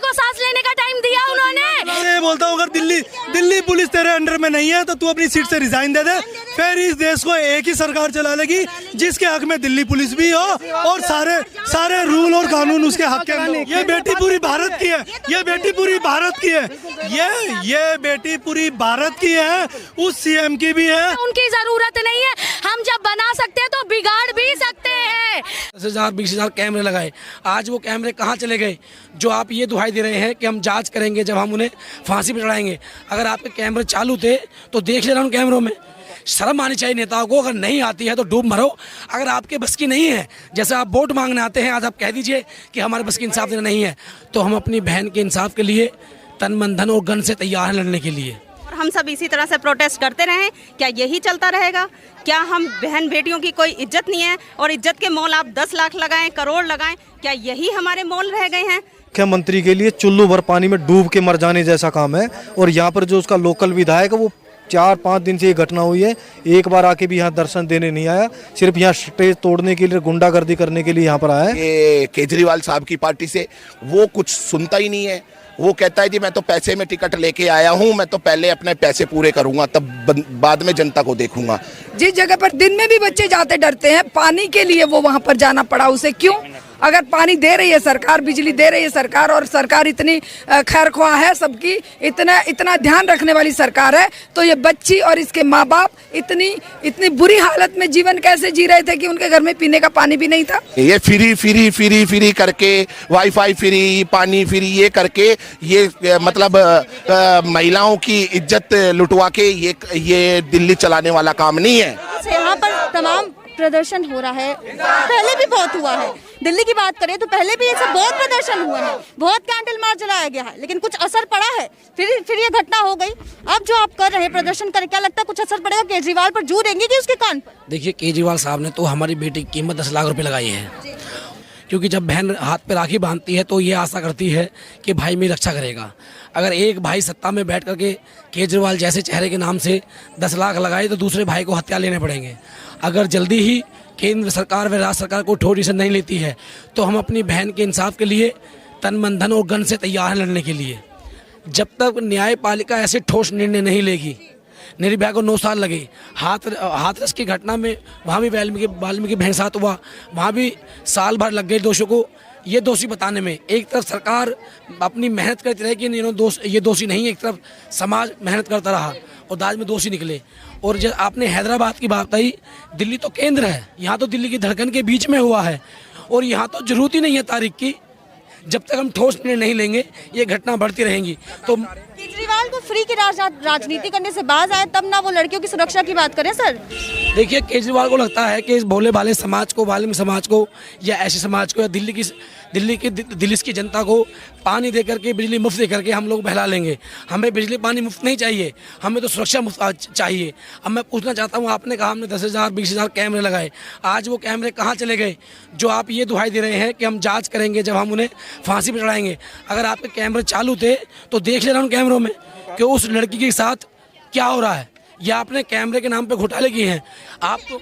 को सांस लेने का टाइम दिया उन्होंने। मैं बोलता हूँ अगर दिल्ली पुलिस तेरे अंडर में नहीं है तो तू अपनी सीट से रिजाइन दे दे, फिर इस देश को एक ही सरकार चला लेगी जिसके हक में दिल्ली पुलिस भी हो और सारे रूल और कानून उसके हक के अंदर। ये बेटी पूरी भारत की है, ये बेटी पूरी भारत की है, ये बेटी पूरी भारत की है, उस सीएम की भी है। उनकी जरूरत नहीं है, हम जब बना सकते हैं तो बिगाड़ भी सकते हैं। 10,000-20,000 कैमरे लगाए, आज वो कैमरे कहाँ चले गए जो आप ये दुहाई दे रहे हैं कि हम जांच करेंगे जब हम उन्हें फांसी पर चढ़ाएंगे। अगर आपके कैमरे चालू थे तो देख लेना उन कैमरों में। शर्म आनी चाहिए नेताओं को, अगर नहीं आती है तो डूब मरो। अगर आपके बस की नहीं है, जैसे आप वोट मांगने आते हैं, आज आप कह दीजिए कि हमारे बस की इंसाफ देना नहीं है, तो हम अपनी बहन के इंसाफ के लिए तन मन धन और गन से तैयार हैं लड़ने के लिए। और हम सब इसी तरह से प्रोटेस्ट करते रहें, क्या यही चलता रहेगा? क्या हम बहन बेटियों की कोई इज्जत नहीं है और इज्जत के मोल आप 10 लाख लगाएं, करोड़ लगाएं, क्या यही हमारे मोल रह गए हैं? मुख्यमंत्री के लिए चुल्लू भर पानी में डूब के मर जाने जैसा काम है। और यहाँ पर जो उसका लोकल विधायक है वो 4-5 दिन से ये घटना हुई है, एक बार आके भी यहाँ दर्शन देने नहीं आया, सिर्फ यहाँ स्टेज तोड़ने के लिए, गुंडागर्दी करने के लिए यहाँ पर आया है। ये केजरीवाल साहब की पार्टी से वो कुछ सुनता ही नहीं है। वो कहता है जी मैं तो पैसे में टिकट लेके आया हूँ, मैं तो पहले अपने पैसे पूरे करूंगा तब बाद में जनता को देखूंगा। जिस जगह पर दिन में भी बच्चे जाते डरते हैं, पानी के लिए वो वहाँ पर जाना पड़ा उसे, क्यों? अगर पानी दे रही है सरकार, बिजली दे रही है सरकार, और सरकार इतनी खैरख्वाह है सबकी, इतना ध्यान रखने वाली सरकार है, तो ये बच्ची और इसके माँ बाप इतनी बुरी हालत में जीवन कैसे जी रहे थे कि उनके घर में पीने का पानी भी नहीं था। ये फ्री करके, वाईफाई फ्री, पानी फ्री, ये करके ये मतलब महिलाओं की इज्जत लुटवा के ये दिल्ली चलाने वाला काम नहीं है। यहाँ पर तमाम प्रदर्शन हो रहा है, पहले भी बहुत हुआ है। दिल्ली की बात करें तो पहले भी ऐसे बहुत प्रदर्शन हुए हैं, बहुत कैंडल मार्च जलाया गया है, लेकिन कुछ असर पड़ा है? फिर ये घटना हो गई। अब जो आप कर रहे हैं प्रदर्शन कर, क्या लगता है कुछ असर पड़ेगा? केजरीवाल पर जू देंगे कि उसके कान पर? देखिए, केजरीवाल साहब ने तो हमारी बेटी की कीमत 10 लाख रुपए लगाई है, क्योंकि जब बहन हाथ पे राखी बांधती है तो ये आशा करती है कि भाई मेरी रक्षा करेगा। अगर एक भाई सत्ता में बैठ करके केजरीवाल जैसे चेहरे के नाम से 10 लाख लगाए तो दूसरे भाई को हथियार लेने पड़ेंगे। अगर जल्दी ही केंद्र सरकार व राज्य सरकार को ठोस डिसीजन नहीं लेती है तो हम अपनी बहन के इंसाफ के लिए तन मन धन और गन से तैयार हैं लड़ने के लिए। जब तक न्यायपालिका ऐसे ठोस निर्णय नहीं लेगी, निर्भया को 9 साल लगे। हाथरस की घटना में वहाँ भी वाल्मीकि बहन साथ हुआ, वहाँ भी साल भर लग गए दोषियों को ये दोषी बताने में। एक तरफ सरकार अपनी मेहनत करती रही कि ये दोषी नहीं है, एक तरफ समाज मेहनत करता रहा और बाद में दोषी निकले। और जब आपने हैदराबाद की बात आई, दिल्ली तो केंद्र है, यहाँ तो दिल्ली की धड़कन के बीच में हुआ है और यहाँ तो जरूरत ही नहीं है तारीख की। जब तक हम ठोस निर्णय नहीं लेंगे ये घटना बढ़ती रहेंगी। तो केजरीवाल को फ्री की राजनीति करने से बाज आए तब ना वो लड़कियों की सुरक्षा की बात करें। सर देखिए, केजरीवाल को लगता है कि इस भोले भाले समाज को, वाल्मीकि समाज को या ऐसे समाज को या दिल्ली की जनता को पानी दे करके, बिजली मुफ्त दे करके हम लोग बहला लेंगे। हमें बिजली पानी मुफ्त नहीं चाहिए, हमें तो सुरक्षा मुफ्त चाहिए। अब मैं पूछना चाहता हूँ, आपने कहा हमने 10,000-20,000 कैमरे लगाए, आज वो कैमरे कहाँ चले गए जो आप ये दुहाई दे रहे हैं कि हम जांच करेंगे जब हम उन्हें फांसी पर चढ़ाएंगे। अगर आपके कैमरे चालू थे तो देख लेना उन कैमरों में कि उस लड़की के साथ क्या हो रहा है, या आपने कैमरे के नाम पे घोटाले किए हैं। आप तो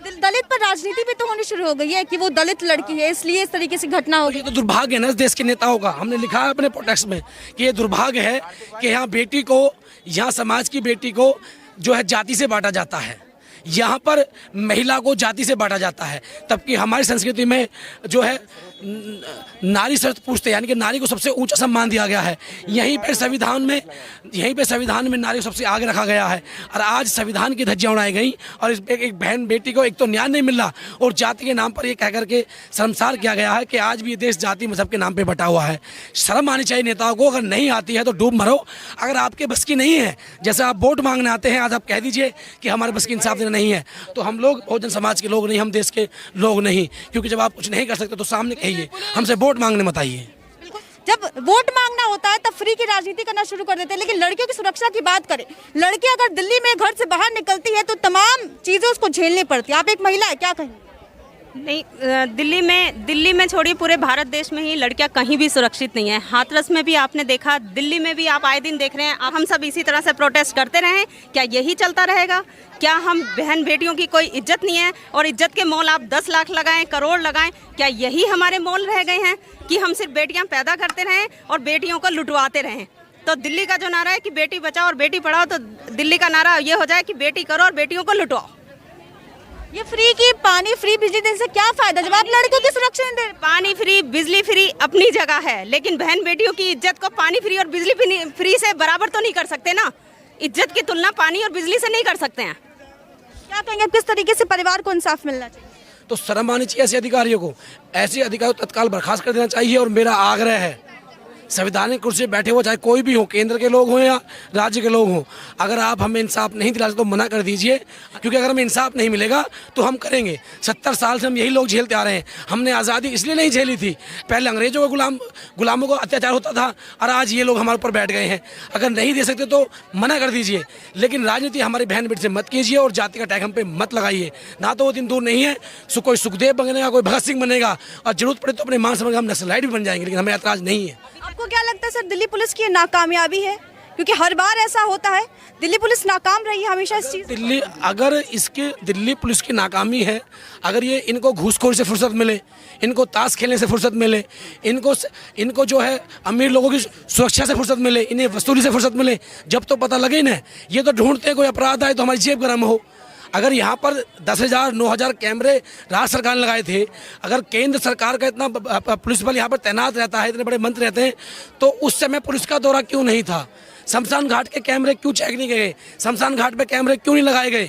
दलित पर राजनीति भी तो होनी शुरू हो गई है कि वो दलित लड़की है इसलिए इस तरीके से घटना हो गई। तो दुर्भाग्य है ना इस देश के नेताओं का। हमने लिखा है अपने प्रोटेक्स्ट में कि ये दुर्भाग्य है कि यहाँ बेटी को, यहाँ समाज की बेटी को जो है जाति से बांटा जाता है, यहाँ पर महिला को जाति से बांटा जाता है। तबकि हमारी संस्कृति में जो है नारी शर्त पूछते, यानी कि नारी को सबसे ऊंचा सम्मान दिया गया है। यहीं पे संविधान में नारी को सबसे आगे रखा गया है। और आज संविधान की धज्जियां उड़ाई गई और इस एक बहन बेटी को एक तो न्याय नहीं मिल रहा और जाति के नाम पर ये कह करके शर्मसार किया गया है कि आज भी ये देश जाति मजहब के नाम पर बटा हुआ है। शर्म आनी चाहिए नेताओं को, अगर नहीं आती है तो डूब मरो। अगर आपके बस की नहीं है, जैसे आप वोट मांगने आते हैं, आज आप कह दीजिए कि हमारे बस की इंसाफ देना नहीं है, तो हम लोग बहुजन समाज के लोग नहीं, हम देश के लोग नहीं। क्योंकि जब आप कुछ नहीं कर सकते तो सामने कहिए, हमसे वोट मांगने मत आइए। जब वोट मांगना होता है तब फ्री की राजनीति करना शुरू कर देते हैं। लेकिन लड़कियों की सुरक्षा की बात करें, लड़की अगर दिल्ली में घर से बाहर निकलती है तो तमाम चीजें उसको झेलनी पड़ती है। आप एक महिला है, क्या कहेंगे? नहीं, दिल्ली में छोड़िए, पूरे भारत देश में ही लड़कियां कहीं भी सुरक्षित नहीं है। हाथरस में भी आपने देखा, दिल्ली में भी आप आए दिन देख रहे हैं। हम सब इसी तरह से प्रोटेस्ट करते रहें, क्या यही चलता रहेगा? क्या हम बहन बेटियों की कोई इज्जत नहीं है? और इज्जत के मोल आप 10 लाख लगाएं, करोड़ लगाएं, क्या यही हमारे मोल रह गए हैं कि हम सिर्फ बेटियां पैदा करते रहें और बेटियों को लुटवाते रहें? तो दिल्ली का जो नारा है कि बेटी बचाओ और बेटी पढ़ाओ, तो दिल्ली का नारा ये हो जाए कि बेटी करो और बेटियों को लुटवाओ। ये फ्री की पानी फ्री बिजली देने से क्या फायदा जब आप लड़कियों की सुरक्षा नहीं दे रहे? पानी फ्री, बिजली फ्री अपनी जगह है, लेकिन बहन बेटियों की इज्जत को पानी फ्री और बिजली फ्री से बराबर तो नहीं कर सकते ना। इज्जत की तुलना पानी और बिजली से नहीं कर सकते हैं। क्या कहेंगे, किस तरीके से परिवार को इंसाफ मिलना चाहिए? तो शर्म आनी चाहिए ऐसे अधिकारियों को। ऐसे अधिकारियों को तत्काल बर्खास्त कर देना चाहिए। और मेरा आग्रह है, संवैधानिक कुर्सी पे बैठे हो चाहे कोई भी हो, केंद्र के लोग हों या राज्य के लोग हों, अगर आप हमें इंसाफ नहीं दिला सकते तो मना कर दीजिए, क्योंकि अगर हमें इंसाफ नहीं मिलेगा तो हम करेंगे। 70 साल से हम यही लोग झेलते आ रहे हैं। हमने आज़ादी इसलिए नहीं झेली थी, पहले अंग्रेजों को गुलामों को अत्याचार होता था, और आज ये लोग हमारे ऊपर बैठ गए हैं। अगर नहीं दे सकते तो मना कर दीजिए, लेकिन राजनीति हमारी बहन बेटी से मत कीजिए और जाति का टैग हम पे मत लगाइए। ना तो वो दिन दूर नहीं है, कोई सुखदेव बनेगा, कोई भगत सिंह बनेगा, और जरूरत पड़े तो अपने मान समझ हम नक्सलाइट भी बन जाएंगे, लेकिन हमें ऐतराज नहीं है। आपको क्या लगता है सर, दिल्ली पुलिस की नाकामयाबी है? क्योंकि हर बार ऐसा होता है, दिल्ली पुलिस नाकाम रही है हमेशा इस चीज। दिल्ली पुलिस की नाकामी है, अगर ये इनको घूसखोरी से फुर्सत मिले, इनको ताश खेलने से फुर्सत मिले, इनको जो है अमीर लोगों की सुरक्षा से फुर्सत मिले, इन्हें वसूली से फुर्सत मिले, जब तो पता लगे ना। ये तो ढूंढते हैं कोई अपराध आए तो हमारी जेब गर्म हो। अगर यहाँ पर 10,000 9,000 कैमरे राज्य सरकार ने लगाए थे, अगर केंद्र सरकार का इतना पुलिस बल यहाँ पर तैनात रहता है, इतने बड़े मंत्री रहते हैं, तो उस समय पुलिस का दौरा क्यों नहीं था? शमशान घाट के कैमरे क्यों चेक नहीं गए? शमशान घाट पे कैमरे क्यों नहीं लगाए गए?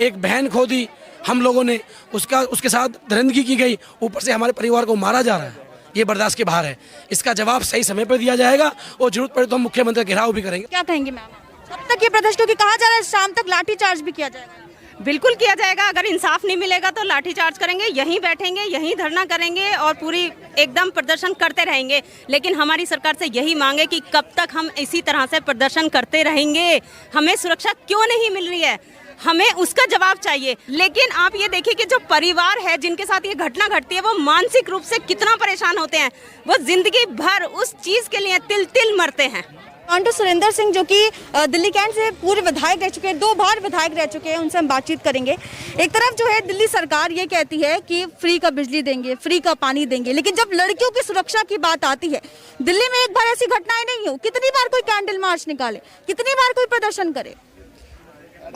एक बहन खो दी हम लोगों ने, उसके साथ दरिंदगी की गई, ऊपर से हमारे परिवार को मारा जा रहा है। ये बर्दाश्त के बाहर है। इसका जवाब सही समय पर दिया जाएगा और जरूरत पड़े तो हम मुख्यमंत्री का घेराव भी करेंगे। क्या कहेंगे मैम? अब तक ये प्रदर्शनों की कहा जा रहा है शाम तक लाठीचार्ज भी किया जाएगा। बिल्कुल किया जाएगा। अगर इंसाफ नहीं मिलेगा तो लाठीचार्ज करेंगे, यहीं बैठेंगे, यहीं धरना करेंगे और पूरी एकदम प्रदर्शन करते रहेंगे। लेकिन हमारी सरकार से यही मांगे कि कब तक हम इसी तरह से प्रदर्शन करते रहेंगे? हमें सुरक्षा क्यों नहीं मिल रही है, हमें उसका जवाब चाहिए। लेकिन आप ये देखिए कि जो परिवार है जिनके साथ ये घटना घटती है, वो मानसिक रूप से कितना परेशान होते हैं। वो जिंदगी भर उस चीज के लिए तिल तिल मरते हैं। कांटो सुरेंद्र सिंह जो कि दिल्ली कैंट से पूर्व विधायक रह चुके हैं, 2 बार विधायक रह चुके हैं, उनसे हम बातचीत करेंगे। एक तरफ जो है दिल्ली सरकार ये कहती है कि फ्री का बिजली देंगे, फ्री का पानी देंगे, लेकिन जब लड़कियों की सुरक्षा की बात आती है, दिल्ली में एक बार ऐसी घटनाएं नहीं हो, कितनी बार कोई कैंडल मार्च निकाले, कितनी बार कोई प्रदर्शन करे।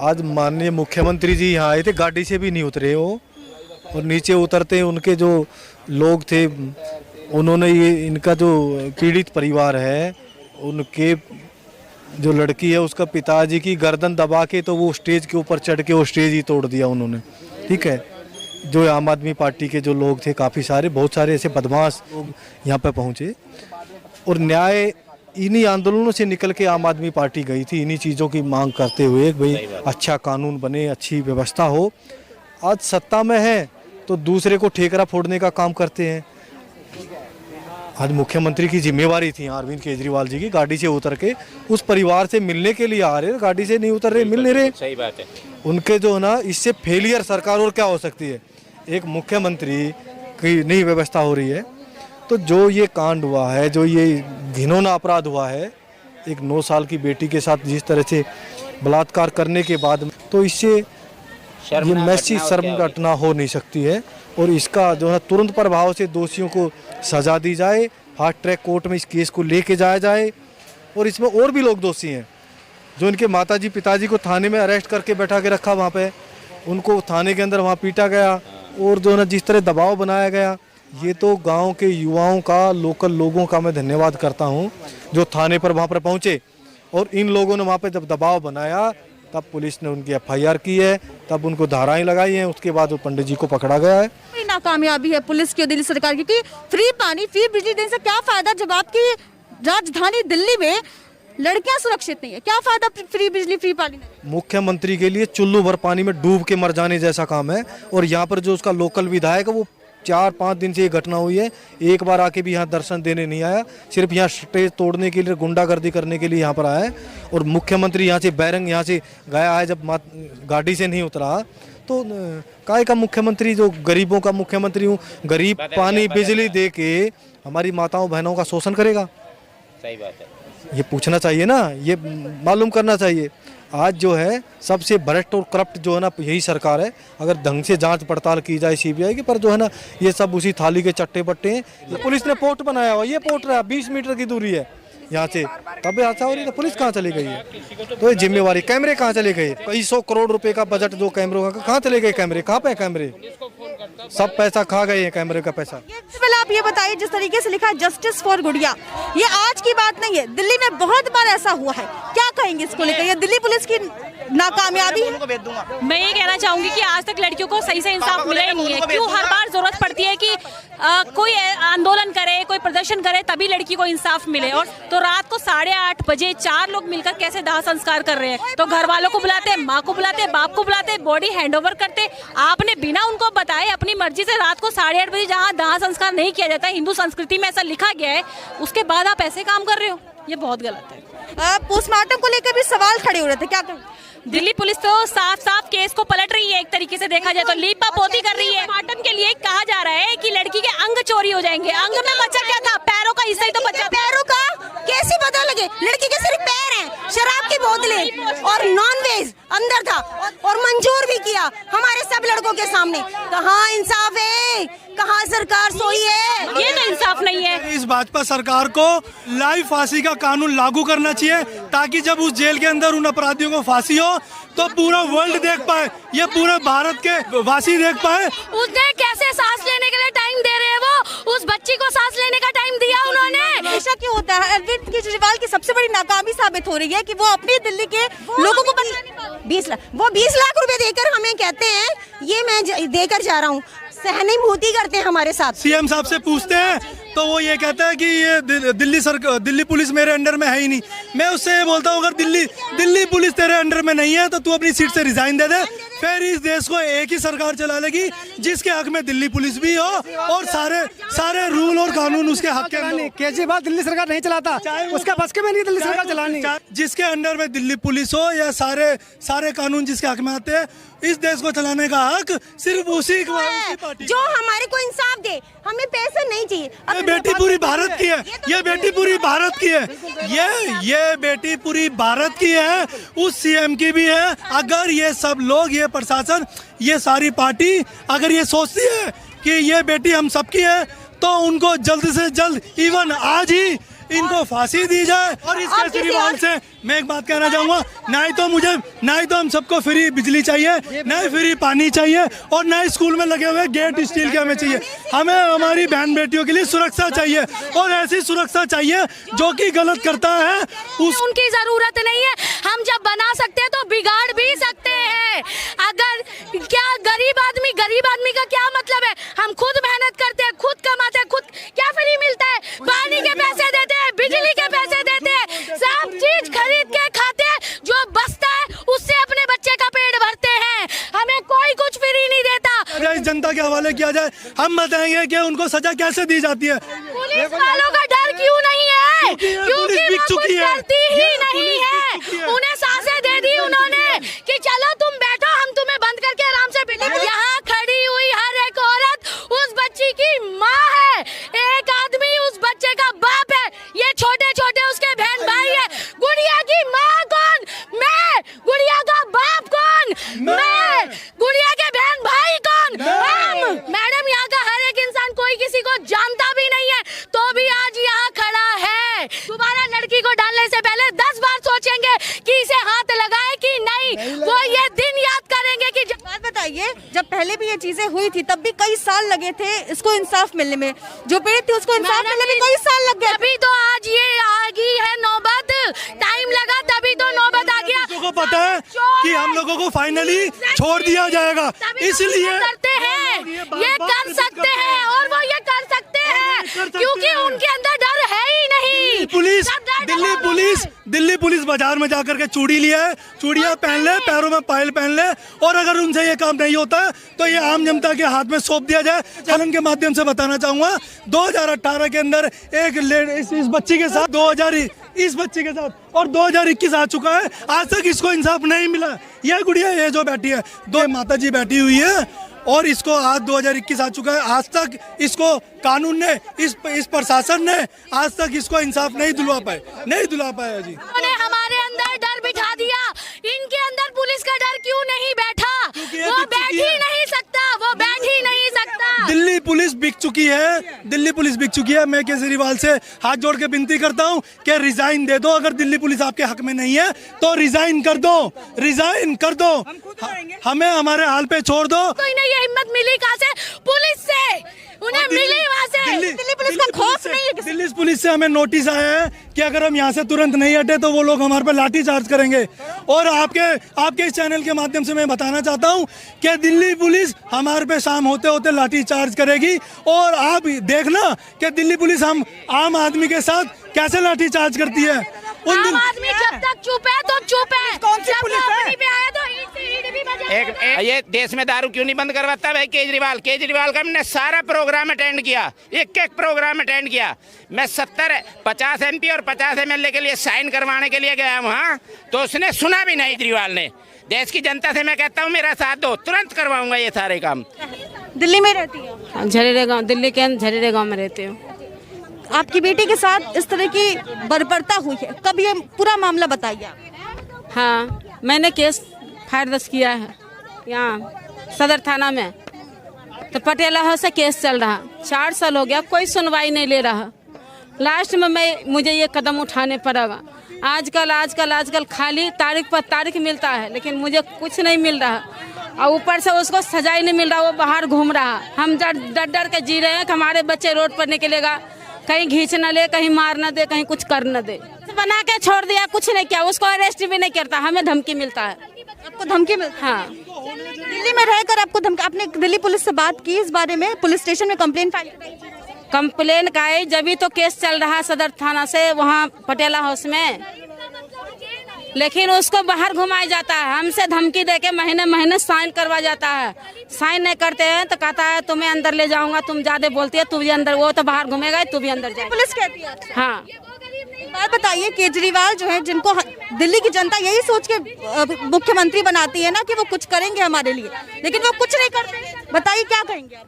आज माननीय मुख्यमंत्री जी यहाँ आए थे, गाड़ी से भी नहीं उतरे वो, और नीचे उतरते उनके जो लोग थे, उन्होंने ये इनका जो पीड़ित परिवार है, उनके जो लड़की है उसका पिताजी की गर्दन दबा के तो वो स्टेज के ऊपर चढ़ के वो स्टेज ही तोड़ दिया उन्होंने। ठीक है, जो आम आदमी पार्टी के जो लोग थे, काफ़ी सारे, बहुत सारे ऐसे बदमाश लोग यहाँ पे पहुँचे, और न्याय इन्हीं आंदोलनों से निकल के आम आदमी पार्टी गई थी, इन्हीं चीज़ों की मांग करते हुए भाई अच्छा कानून बने, अच्छी व्यवस्था हो। आज सत्ता में है तो दूसरे को ठेकरा फोड़ने का काम करते हैं। आज मुख्यमंत्री की जिम्मेवारी थी अरविंद केजरीवाल जी की, गाड़ी से उतर के उस परिवार से मिलने के लिए आ रहे, गाड़ी से नहीं उतर रहे, मिल नहीं रहे। सही बात है। उनके जो है ना, इससे फेलियर सरकार और क्या हो सकती है? एक मुख्यमंत्री की नई व्यवस्था हो रही है, तो जो ये कांड हुआ है, जो ये घिनौना अपराध हुआ है, एक 9 साल की बेटी के साथ जिस तरह से बलात्कार करने के बाद, तो इससे ये मैसी शर्म घटना हो नहीं सकती है। और इसका जो है तुरंत प्रभाव से दोषियों को सजा दी जाए, फास्ट ट्रैक कोर्ट में इस केस को लेके जाया जाए। और इसमें और भी लोग दोषी हैं, जो इनके माताजी पिताजी को थाने में अरेस्ट करके बैठा के रखा, वहाँ पे उनको थाने के अंदर वहाँ पीटा गया, और जो है जिस तरह दबाव बनाया गया, ये तो गांव के युवाओं का, लोकल लोगों का मैं धन्यवाद करता हूँ जो थाने पर वहाँ पर पहुँचे, और इन लोगों ने वहाँ पर जब दबाव बनाया तब पुलिस ने उनकी FIR की है, तब उनको धाराएं लगाई हैं, उसके बाद वो पंडित जी को पकड़ा गया है। नाकामयाबी है पुलिस की और दिल्ली सरकार की, क्योंकि फ्री पानी फ्री बिजली देने से क्या फायदा जब आपकी राजधानी दिल्ली में लड़कियां सुरक्षित नहीं है? क्या फायदा फ्री बिजली फ्री पानी? मुख्यमंत्री के लिए चुल्लू भर पानी में डूब के मर जाने जैसा काम है। और यहाँ पर जो उसका लोकल विधायक है वो 4-5 दिन से ये घटना हुई है। एक बार आके भी यहाँ दर्शन देने नहीं आया, सिर्फ यहाँ स्टेज तोड़ने के लिए, गुंडागर्दी करने के लिए यहाँ पर आया है। और मुख्यमंत्री यहाँ से बैरंग यहाँ से गया है, जब गाड़ी से नहीं उतरा तो काय का मुख्यमंत्री, जो गरीबों का मुख्यमंत्री हूँ, गरीब पानी बिजली दे के हमारी माताओं बहनों का शोषण करेगा? सही बात है, ये पूछना चाहिए ना, ये मालूम करना चाहिए। आज जो है सबसे भ्रष्ट और करप्ट जो है ना यही सरकार है। अगर ढंग से जांच पड़ताल की जाए सीबीआई की, पर जो है ना ये सब उसी थाली के चट्टे बट्टे हैं। पुलिस ने पोर्ट बनाया हुआ, ये पोर्ट रहा 20 मीटर की दूरी है यहाँ से, तब हादसा हो रही है। तो पुलिस कहाँ चली गई है? तो ये जिम्मेवारी, कैमरे कहाँ चले गए? कई 100 करोड़ रुपए का बजट जो कैमरों का, कहाँ चले गए कैमरे? कहाँ पे कैमरे? सब पैसा खा गए हैं, कैमरे का पैसा। पहले आप ये बताइए, जिस तरीके से लिखा है जस्टिस फॉर गुड़िया, ये आज की बात नहीं है, दिल्ली में बहुत बार ऐसा हुआ है। क्या कहेंगे इसको लेकर? ये दिल्ली पुलिस की नाकामयाबी है? मैं ये कहना चाहूंगी कि आज तक लड़कियों को सही से इंसाफ मिला ही नहीं है। क्यों हर बार जरूरत पड़ती है कि कोई आंदोलन करे, कोई प्रदर्शन करे, तभी लड़की को इंसाफ मिले? और तो रात को 8:30 बजे 4 लोग मिलकर कैसे दाह संस्कार कर रहे हैं? तो घर वालों को बुलाते, माँ को बुलाते, बाप को बुलाते, बॉडी हैंडओवर करते। आपने बिना उनको बताए अपनी मर्जी से रात को 8:30 बजे, जहाँ दाह संस्कार नहीं किया जाता है, हिंदू संस्कृति में ऐसा लिखा गया है, उसके बाद आप ऐसे काम कर रहे हो, ये बहुत गलत है। पोस्टमार्टम को लेकर भी सवाल खड़े हो रहे थे, क्या कहें? दिल्ली पुलिस तो साफ साफ केस को पलट रही है। एक तरीके से देखा जाए तो लीपा पोती कर रही है। पोस्टमार्टम के लिए कहा जा रहा है कि लड़की के अंग चोरी हो जाएंगे। अंग में बचा क्या था? पैरों का हिस्सा ही तो बचा। पैरों का कैसे पता लगे? लड़की के सिर्फ पैर हैं, शराब की बोतलें और नॉनवेज अंदर था और मंजूर भी किया हमारे सब लड़कों के सामने। कहाँ इंसाफ है? कहाँ सरकार सोई है? ये तो इंसाफ नहीं है। इस भाजपा सरकार को लाइफ फांसी का कानून लागू करना चाहिए, ताकि जब उस जेल के अंदर उन अपराधियों को फांसी हो तो पूरा वर्ल्ड देख पाए, ये पूरे भारत के वासी देख पाए। उसने कैसे सांस लेने के लिए टाइम दे रहे हैं? वो उस बच्ची को सांस लेने का टाइम दिया उन्होंने। हमेशा क्यों होता है? अरविंद केजरीवाल की सबसे बड़ी नाकामी साबित हो रही है कि वो अपनी दिल्ली के लोगों को 20 लाख रुपए देकर हमें कहते हैं ये मैं देकर जा रहा हूँ, सहानुभूति करते हैं हमारे साथ। सीएम साहब से पूछते हैं तो वो ये कहता है कि ये दिल्ली पुलिस मेरे अंडर में है ही नहीं। मैं उससे ये बोलता हूँ, अगर दिल्ली पुलिस तेरे अंडर में नहीं है तो तू अपनी सीट से रिजाइन दे दे, फिर इस देश को एक ही सरकार चला लेगी जिसके हक में दिल्ली पुलिस भी हो और सारे रूल और कानून उसके हक के अंदर। केजरीवाल दिल्ली सरकार नहीं चलाता, उसका बस के में नहीं दिल्ली सरकार चलानी। जिसके अंडर में दिल्ली पुलिस हो या सारे कानून जिसके हक में आते हैं, इस देश को चलाने का हक सिर्फ उसी पार्टी जो हमारे को इंसाफ दे। हमें पैसे नहीं चाहिए। ये बेटी पूरी भारत की है, ये बेटी पूरी भारत की है, ये बेटी पूरी भारत की है, उस सीएम की भी है। अगर ये सब लोग, ये प्रशासन, ये सारी पार्टी अगर ये सोचती है कि ये बेटी हम सबकी है, तो उनको जल्द से जल्द, इवन आज ही इनको फांसी दी जाए। और इस केजरीवाल से मैं एक बात कहना चाहूँगा, ना ही तो हम सबको फ्री बिजली चाहिए, ना ही फ्री पानी चाहिए, और ना ही स्कूल में लगे हुए गेट स्टील के हमें चाहिए। हमें हमारी बहन बेटियों के लिए सुरक्षा चाहिए, और ऐसी सुरक्षा चाहिए जो कि गलत करता है उनकी जरूरत नहीं है। हम जब बना सकते हैं तो बिगाड़ भी सकते हैं। अगर क्या गरीब आदमी का क्या मतलब है? हम खुद मेहनत करते हैं, खुद कमाते हैं, खुद क्या फ्री मिलता है? पानी के पैसे देते हैं, बिजली के पैसे देते हैं, सब चीज खरीद के खाते हैं, जो बचता है उससे अपने बच्चे का पेट भरते हैं। हमें कोई कुछ फ्री नहीं देता। इस जनता के हवाले किया जाए, हम बताएंगे कि उनको सजा कैसे दी जाती है। पुलिस वालों का डर क्यों नहीं है? क्योंकि वो कुछ करती ही नहीं है। उन्हें सांसें दे दी उन्होंने कि चलो तुम बैठो, हम तुम्हें बंद करके आराम से बैठे। यहाँ खड़ी हुई हर एक औरत उस बच्ची की माँ है, एक आदमी उस बच्चे का बाप है, ये छोटे छोटे उसके बहन भाई है। गुड़िया की माँ कौन? मैं। गुड़िया का बाप कौन? मैं। गुड़िया के बहन भाई कौन? हम। मैडम, यहाँ का हर एक इंसान कोई किसी को जानता भी नहीं है, तो भी आज यहाँ खड़ा है। दोबारा लड़की को डालने से पहले 10 बार सोचेंगे कि इसे हाथ लगाए कि नहीं। वो ये दिन याद करेंगे कि बात बताइए, जब पहले भी ये चीजें हुई थी तब भी कई साल लगे थे इसको इंसाफ मिलने में, जो पीड़ित थी उसको इंसाफ मिलने में कई साल लग गए। अभी तो आज ये आ गई है नौबत, टाइम लगा तभी तो नौबत आ गया। लोगों को पता है कि हम लोगों को फाइनली छोड़ दिया जाएगा, इसलिए करते हैं, ये कर सकते हैं, और वो ये कर सकते हैं क्योंकि उनके अंदर डर है ही नहीं। दिल्ली पुलिस पुलिस बाजार में जाकर के चूड़ी लिया है, चूड़ियाँ पहन ले, पैरों में पायल पहन ले, और अगर उनसे ये काम नहीं होता है तो ये आम जनता के हाथ में सौंप दिया जाए। चैनल के माध्यम से बताना चाहूँगा 2018 के अंदर एक इस बच्ची के साथ 2000 इस बच्ची के साथ और 2021 आ चुका है, आज तक इसको इंसाफ नहीं मिला। यह गुड़िया ये जो बैठी है, दो माता जी बैठी हुई है और इसको आज 2021 आ चुका है, आज तक इसको कानून ने इस प्रशासन ने आज तक इसको इंसाफ नहीं दिलवा पाया जी। उन्होंने हमारे अंदर डर बिठा दिया, इनके अंदर पुलिस का डर क्यों नहीं बैठा? वो बैठ ही नहीं सकता, वो बैठ ही नहीं सकता। दिल्ली पुलिस बिक चुकी है, दिल्ली पुलिस बिक चुकी है। मैं केजरीवाल से हाथ जोड़ के विनती करता हूँ कि रिजाइन दे दो। अगर दिल्ली पुलिस आपके हक में नहीं है तो रिजाइन कर दो, रिजाइन कर दो, हमें हमारे हाल पे छोड़ दो। तो इन्हें ये हिम्मत मिली कहाँ से? पुलिस से, उन्हें मिली वहाँ से। दिल्ली पुलिस का खौफ नहीं है। दिल्ली पुलिस से हमें नोटिस आया है कि अगर हम यहाँ से तुरंत नहीं हटे तो वो लोग हमारे पे लाठी चार्ज करेंगे। और आपके इस चैनल के माध्यम से मैं बताना चाहता हूँ कि दिल्ली पुलिस हमारे पे शाम होते होते लाठी चार्ज करेगी। और आप देखना कि दिल्ली पुलिस हम आम आदमी के साथ कैसे लाठी चार्ज करती है। आम आदमी जब तक चुप है तो चुप है, कौन सी पुलिस है? पे आया तो ईंट भी बजा। ये देश में दारू क्यों नहीं बंद करवाता भाई केजरीवाल का हमने सारा प्रोग्राम अटेंड किया, एक प्रोग्राम अटेंड किया। मैं 50 MP और 50 MLA के लिए साइन करवाने के लिए गया वहाँ, तो उसने सुना भी नहीं केजरीवाल ने। देश की जनता से मैं कहता हूँ मेरा साथ दो, तुरंत करवाऊंगा ये सारे काम। दिल्ली में रहती है, झरेरे गाँव, दिल्ली के झरेरे गाँव में रहती हूँ। आपकी बेटी के साथ इस तरह की बर्बरता हुई है, कब ये पूरा मामला बताइए आप। हाँ, मैंने केस फायर दर्ज किया है यहाँ सदर थाना में, तो पटेला हाउस से केस चल रहा, 4 साल हो गया, कोई सुनवाई नहीं ले रहा। लास्ट में मुझे ये कदम उठाने पड़ेगा। आजकल खाली तारीख पर तारीख मिलता है, लेकिन मुझे कुछ नहीं मिल रहा और ऊपर से उसको सजाई नहीं मिल रहा, वो बाहर घूम रहा। हम डर के जी रहे हैं कि हमारे बच्चे रोड पर निकलेगा, कहीं घींच न ले, कहीं मार न दे, कहीं कुछ कर न दे। बना के छोड़ दिया, कुछ नहीं किया, उसको अरेस्ट भी नहीं करता, हमें धमकी मिलता है। आपको धमकी मिलती? हाँ, दिल्ली में रहकर आपको धमकी? आपने दिल्ली पुलिस से बात की इस बारे में? पुलिस स्टेशन में कंप्लेन फाइल कराई? कंप्लेन का है, जब भी तो केस चल रहा सदर थाना से वहाँ पटेला हाउस में, लेकिन उसको बाहर घुमाया जाता है। हमसे धमकी देके महीने साइन करवा जाता है। साइन नहीं करते हैं तो कहता है तुम्हें अंदर ले जाऊंगा, तुम ज्यादा बोलती है, तू भी अंदर, वो तो बाहर घूमेगा, तू भी अंदर जाए, पुलिस कहती है। हाँ, एक बात बताइए, केजरीवाल जो है, जिनको दिल्ली की जनता यही सोच के मुख्यमंत्री बनाती है ना कि वो कुछ करेंगे हमारे लिए, लेकिन वो कुछ नहीं करते। बताइए क्या कहेंगे आप?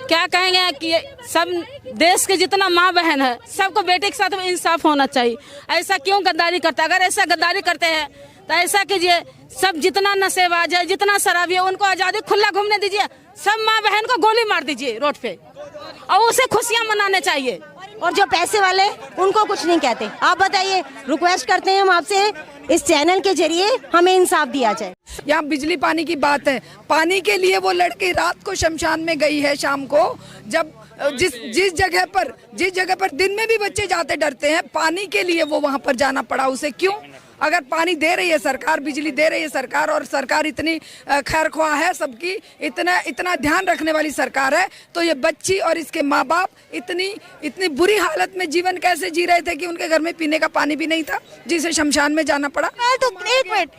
क्या कहेंगे कि सब देश के जितना माँ बहन है सबको बेटे के साथ इंसाफ होना चाहिए। ऐसा क्यों गद्दारी करता है? अगर ऐसा गद्दारी करते हैं तो ऐसा कीजिए, सब जितना नशेबाज है, जितना शराबी है, उनको आजादी खुला घूमने दीजिए। सब माँ बहन को गोली मार दीजिए रोड पे और उसे खुशियाँ मनाने चाहिए। और जो पैसे वाले उनको कुछ नहीं कहते। आप बताइए, रिक्वेस्ट करते हैं हम आपसे, इस चैनल के जरिए हमें इंसाफ दिया जाए। यहाँ बिजली पानी की बात है, पानी के लिए वो लड़की रात को शमशान में गई है, शाम को, जब जिस जगह पर दिन में भी बच्चे जाते डरते हैं, पानी के लिए वो वहाँ पर जाना पड़ा उसे। क्यों? अगर पानी दे रही है सरकार, बिजली दे रही है सरकार, और सरकार इतनी खैरख्वाह है सबकी, इतना ध्यान रखने वाली सरकार है, तो ये बच्ची और इसके माँ बाप इतनी बुरी हालत में जीवन कैसे जी रहे थे कि उनके घर में पीने का पानी भी नहीं था, जिसे शमशान में जाना पड़ा। तो एक मिनट,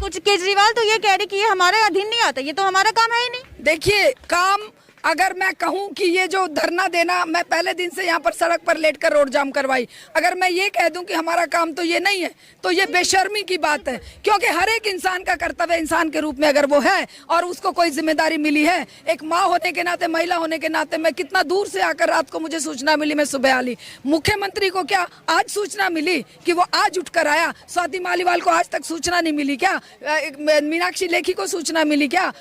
कुछ केजरीवाल तो ये कह रहे कि ये हमारे अधीन नहीं आता, ये तो हमारा काम है ही नहीं। देखिए, काम अगर मैं कहूं कि ये जो धरना देना, मैं पहले दिन से यहाँ पर सड़क पर लेटकर रोड जाम करवाई, अगर मैं ये कह दूं कि हमारा काम तो ये नहीं है, तो ये बेशर्मी की बात है। क्योंकि हर एक इंसान का कर्तव्य इंसान के रूप में अगर वो है और उसको कोई जिम्मेदारी मिली है, एक माँ होने के नाते, महिला होने के नाते, मैं कितना दूर से आकर रात को मुझे सूचना मिली, मैं सुबह आ ली। मुख्यमंत्री को क्या आज सूचना मिली कि वो आज उठकर आया? स्वाति मालीवाल को आज तक सूचना नहीं मिली क्या? मीनाक्षी लेखी को सूचना मिली क्या?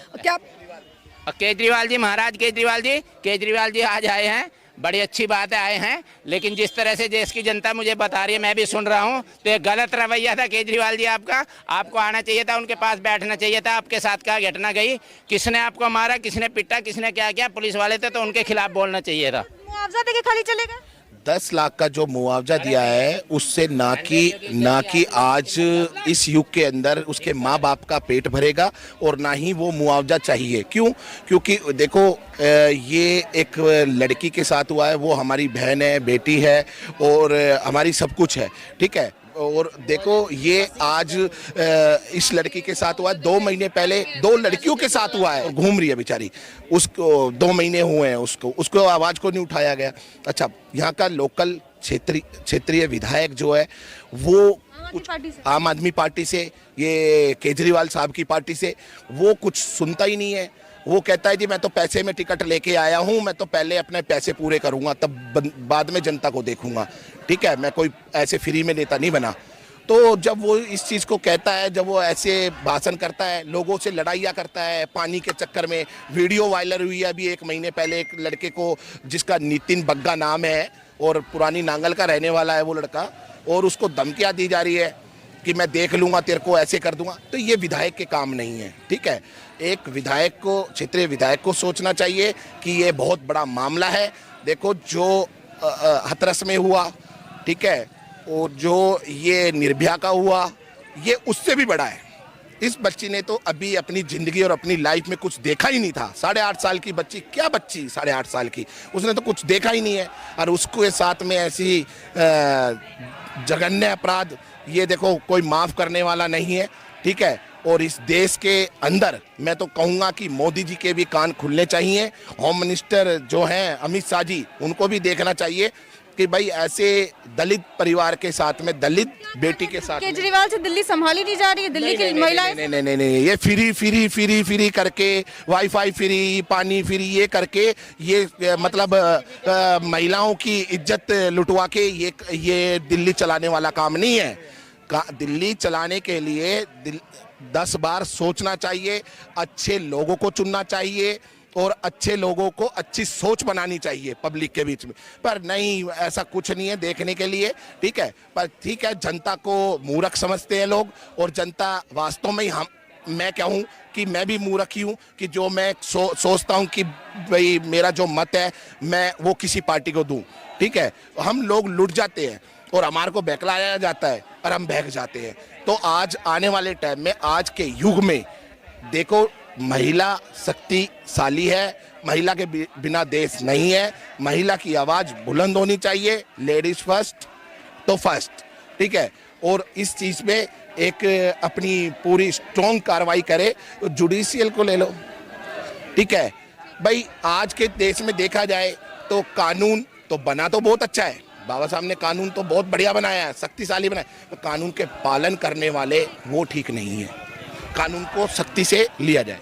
केजरीवाल जी, महाराज केजरीवाल जी आज आए हैं, बड़ी अच्छी बात है, आए हैं, लेकिन जिस तरह से देश की जनता मुझे बता रही है, मैं भी सुन रहा हूँ, तो ये गलत रवैया था केजरीवाल जी आपका। आपको आना चाहिए था, उनके पास बैठना चाहिए था। आपके साथ क्या घटना गई, किसने आपको मारा, किसने पिटा, किसने क्या किया? पुलिस वाले थे तो उनके खिलाफ बोलना चाहिए था। मुआवजा देके खाली चलेगा? 10 लाख का जो मुआवजा दिया है, उससे ना कि आज इस युग के अंदर उसके माँ बाप का पेट भरेगा, और ना ही वो मुआवजा चाहिए। क्यों? क्योंकि देखो, ये एक लड़की के साथ हुआ है, वो हमारी बहन है, बेटी है, और हमारी सब कुछ है, ठीक है। और देखो ये आज इस लड़की के साथ हुआ है, 2 महीने पहले 2 लड़कियों के साथ हुआ है, घूम रही है बेचारी, उसको 2 महीने हुए हैं, उसको आवाज को नहीं उठाया गया। अच्छा, यहाँ का लोकल क्षेत्रीय विधायक जो है वो कुछ आम आदमी पार्टी से, ये केजरीवाल साहब की पार्टी से, वो कुछ सुनता ही नहीं है। वो कहता है जी मैं तो पैसे में टिकट लेके आया हूँ, मैं तो पहले अपने पैसे पूरे करूँगा तब बाद में जनता को देखूंगा, ठीक है, मैं कोई ऐसे फ्री में नेता नहीं बना। तो जब वो इस चीज़ को कहता है, जब वो ऐसे भाषण करता है, लोगों से लड़ाइयाँ करता है पानी के चक्कर में, वीडियो वायरल हुई है अभी 1 महीने पहले एक लड़के को जिसका नितिन बग्गा नाम है और पुरानी नांगल का रहने वाला है वो लड़का, और उसको धमकियाँ दी जा रही है कि मैं देख लूँगा तेरे को, ऐसे कर दूंगा। तो ये विधायक के काम नहीं है, ठीक है। एक विधायक को, क्षेत्रीय विधायक को सोचना चाहिए कि ये बहुत बड़ा मामला है। देखो जो हाथरस में हुआ, ठीक है, और जो ये निर्भया का हुआ, ये उससे भी बड़ा है। इस बच्ची ने तो अभी अपनी ज़िंदगी और अपनी लाइफ में कुछ देखा ही नहीं था। 8.5 साल की बच्ची, क्या बच्ची 8.5 साल की, उसने तो कुछ देखा ही नहीं है, और उसके साथ में ऐसी जघन्य अपराध, ये देखो कोई माफ़ करने वाला नहीं है, ठीक है। और इस देश के अंदर मैं तो कहूँगा कि मोदी जी के भी कान खुलने चाहिए। होम मिनिस्टर जो हैं अमित शाह जी, उनको भी देखना चाहिए कि भाई ऐसे दलित परिवार के साथ में, दलित बेटी के साथ, केजरीवाल से दिल्ली संभाली नहीं जा रही है, दिल्ली की महिलाएं नहीं, ये फ्री करके, वाईफाई फ्री, पानी फ्री, ये करके ये मतलब महिलाओं की इज्जत लुटवा के ये दिल्ली चलाने वाला काम नहीं है। दिल्ली चलाने के लिए 10 बार सोचना चाहिए, अच्छे लोगों को चुनना चाहिए और अच्छे लोगों को अच्छी सोच बनानी चाहिए पब्लिक के बीच में। पर नहीं, ऐसा कुछ नहीं है देखने के लिए, ठीक है। पर ठीक है, जनता को मूर्ख समझते हैं लोग, और जनता वास्तव में मैं कहूँ कि मैं भी मूर्ख ही हूँ कि जो मैं सोचता हूँ कि भाई मेरा जो मत है मैं वो किसी पार्टी को दूँ, ठीक है। हम लोग लुट जाते हैं और हमारे को बहलाया जाता है और हम बहक जाते हैं। तो आज आने वाले टाइम में, आज के युग में देखो, महिला शक्तिशाली है, महिला के बिना देश नहीं है। महिला की आवाज़ बुलंद होनी चाहिए, लेडीज फर्स्ट तो फर्स्ट, ठीक है। और इस चीज़ में एक अपनी पूरी स्ट्रॉन्ग कार्रवाई करे। जुडिशियल को ले लो, ठीक है भाई। आज के देश में देखा जाए तो कानून तो बना तो बहुत अच्छा है, बाबा साहब ने कानून तो बहुत बढ़िया बनाया है, शक्तिशाली बनाया, तो कानून के पालन करने वाले वो ठीक नहीं है। कानून को सख्ती से लिया जाए।